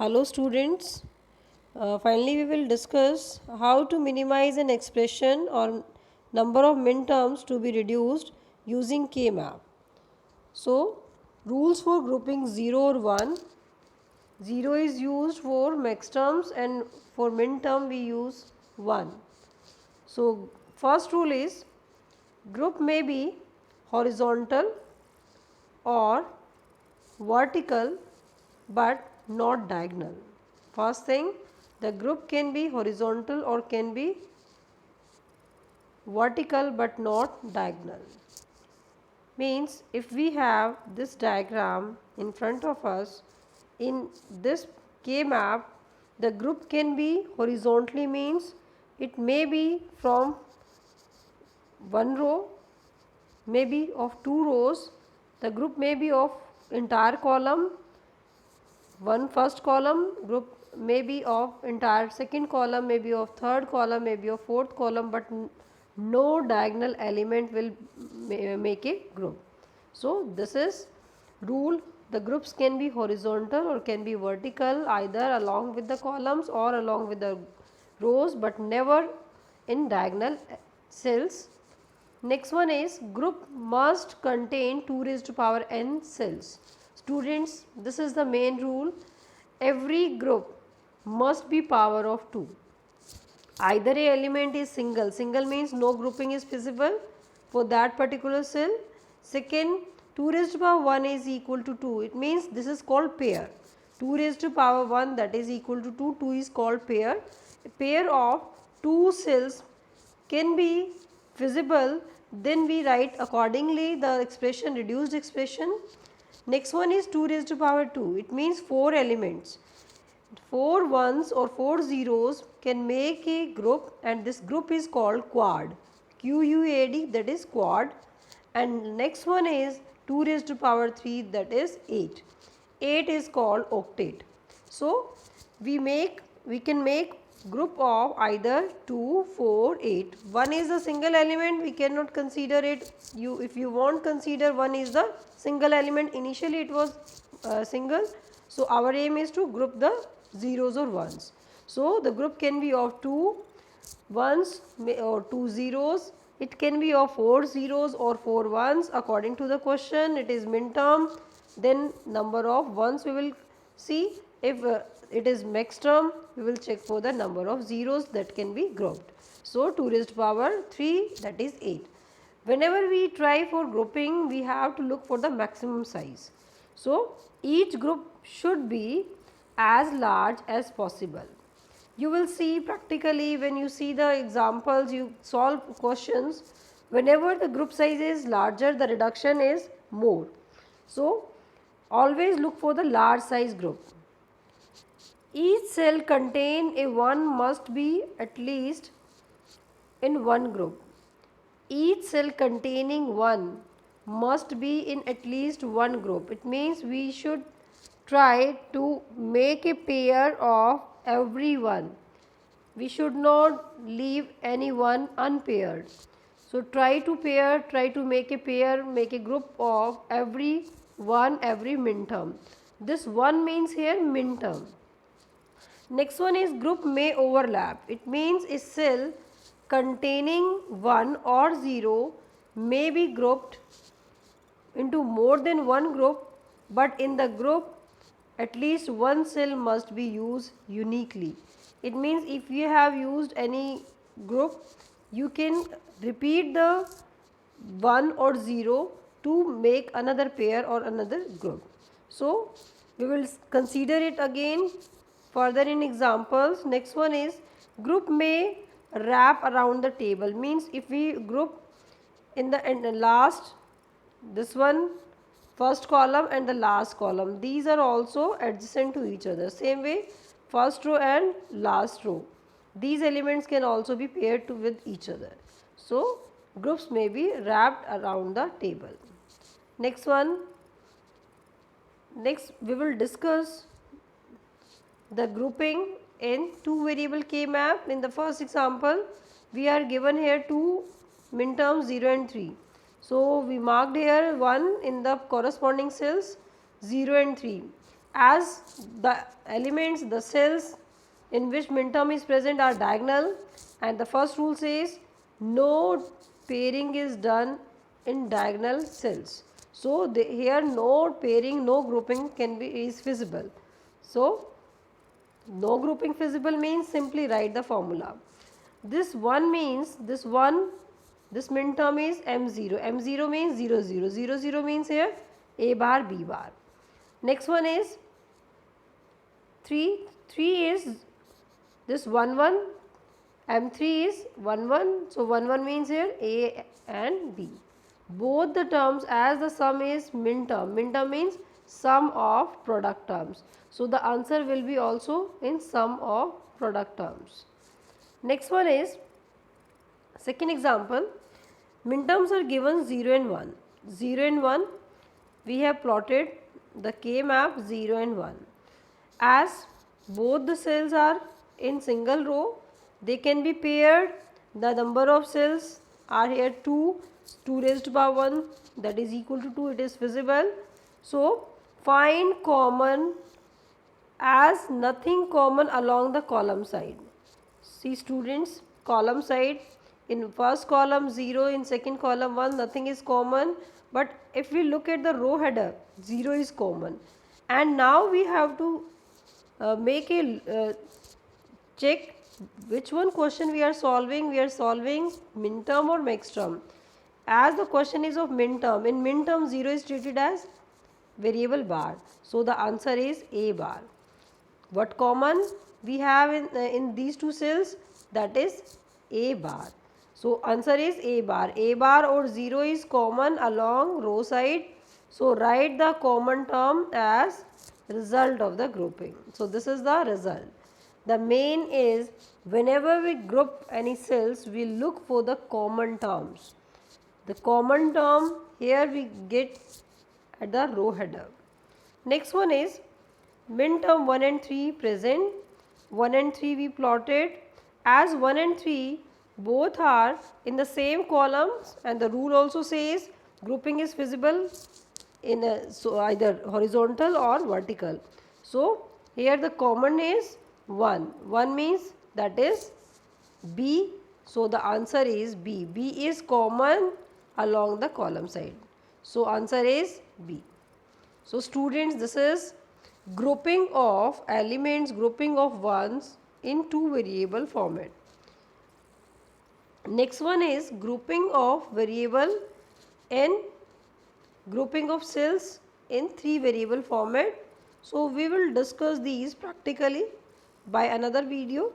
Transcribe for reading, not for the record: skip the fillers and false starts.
Hello students, finally we will discuss how to minimize an expression or number of min terms to be reduced using K-map. So, rules for grouping 0 or 1. 0 is used for max terms and for min term we use 1. So, first rule is group may be horizontal or vertical but not diagonal. First thing, the group can be horizontal or can be vertical but not diagonal. Means if we have this diagram in front of us, in this K map, the group can be horizontally, means it may be from one row, maybe of two rows, the group may be of entire column, one first column, group may be of entire second column, may be of third column, may be of fourth column, but no diagonal element will make a group. So, this is rule. The groups can be horizontal or can be vertical, either along with the columns or along with the rows, but never in diagonal cells. Next one is group must contain 2 raised to power n cells. Students, this is the main rule. Every group must be power of 2. Either a element is single means no grouping is feasible for that particular cell. Second, 2 raised to power 1 is equal to 2. It means this is called pair. 2 raised to power 1, that is equal to 2. 2 is called pair. A pair of 2 cells can be feasible, then we write accordingly the expression, reduced expression. Next one is 2 raised to power 2. It means 4 elements. 4 ones or 4 zeros can make a group, and this group is called quad. QUAD, that is quad. And next one is 2 raised to power 3, that is 8. 8 is called octet. So, we can make group of either 2, 4, 8. 1 is a single element, we cannot consider it. If you want consider 1 is the single element, initially it was single. So, our aim is to group the zeros or ones. So, the group can be of 2 ones or 2 zeros. It can be of 4 zeros or 4 ones according to the question. It is min term. Then number of ones we will see. If it is max term, we will check for the number of zeros that can be grouped. So, 2 raised to power 3, that is 8. Whenever we try for grouping, we have to look for the maximum size. So, each group should be as large as possible. You will see practically when you see the examples, you solve questions, whenever the group size is larger, the reduction is more. So, always look for the large size group. Each cell contain a 1 must be at least in one group. Each cell containing 1 must be in at least one group. It means we should try to make a pair of every one. We should not leave any one unpaired. So, try to make a pair, make a group of every one, every min term. This one means here min term. Next one is group may overlap. It means a cell containing 1 or 0 may be grouped into more than one group, but in the group at least one cell must be used uniquely. It means if you have used any group, you can repeat the 1 or 0 to make another pair or another group. So, we will consider it again further in examples. Next one is group may wrap around the table, means if we group in the last, this one first column and the last column, these are also adjacent to each other. Same way first row and last row, these elements can also be paired with each other. So, groups may be wrapped around the table. Next we will discuss the grouping in 2 variable K map. In the first example, we are given here 2 min terms 0 and 3. So, we marked here 1 in the corresponding cells, 0 and 3. as the elements, the cells in which minterm is present are diagonal, and the first rule says no pairing is done in diagonal cells. So, here no pairing, no grouping is feasible. So, no grouping feasible means simply write the formula. This one means this minterm is M0. M0 means 0 0. 0 0 means here A bar B bar. Next one is 3. 3 is this 1 1. M3 is 1 1. So 1 1 means here A and B. Both the terms, as the sum is minterm. Minterm means sum of product terms. So the answer will be also in sum of product terms. Next one is second example. Minterms are given 0 and 1. 0 and 1, we have plotted the K map 0 and 1. As both the cells are in single row, they can be paired. The number of cells are here 2, 2 raised to power 1, that is equal to 2, it is feasible. So, find common as nothing common along the column side. See students, column side, in first column 0, in second column 1, nothing is common, but if we look at the row header, 0 is common. And now we have to make a check which one question we are solving. We are solving minterm or maxterm. As the question is of minterm, in minterm 0 is treated as variable bar. So the answer is A bar. What common we have in these two cells? That is A bar. So answer is A bar. A bar or 0 is common along row side. So write the common term as result of the grouping. So this is the result. The main is whenever we group any cells, we look for the common terms. The common term here we get at the row header. Next one is minterm 1 and 3 present. 1 and 3 we plotted. As 1 and 3 both are in the same columns, and the rule also says grouping is feasible in so either horizontal or vertical. So here the common is 1. 1 means that is B. So the answer is B. B is common along the column side. So answer is B. So students, this is grouping of elements, grouping of ones in two variable format. Next one is grouping of variable and grouping of cells in 3 variable format. So we will discuss these practically by another video.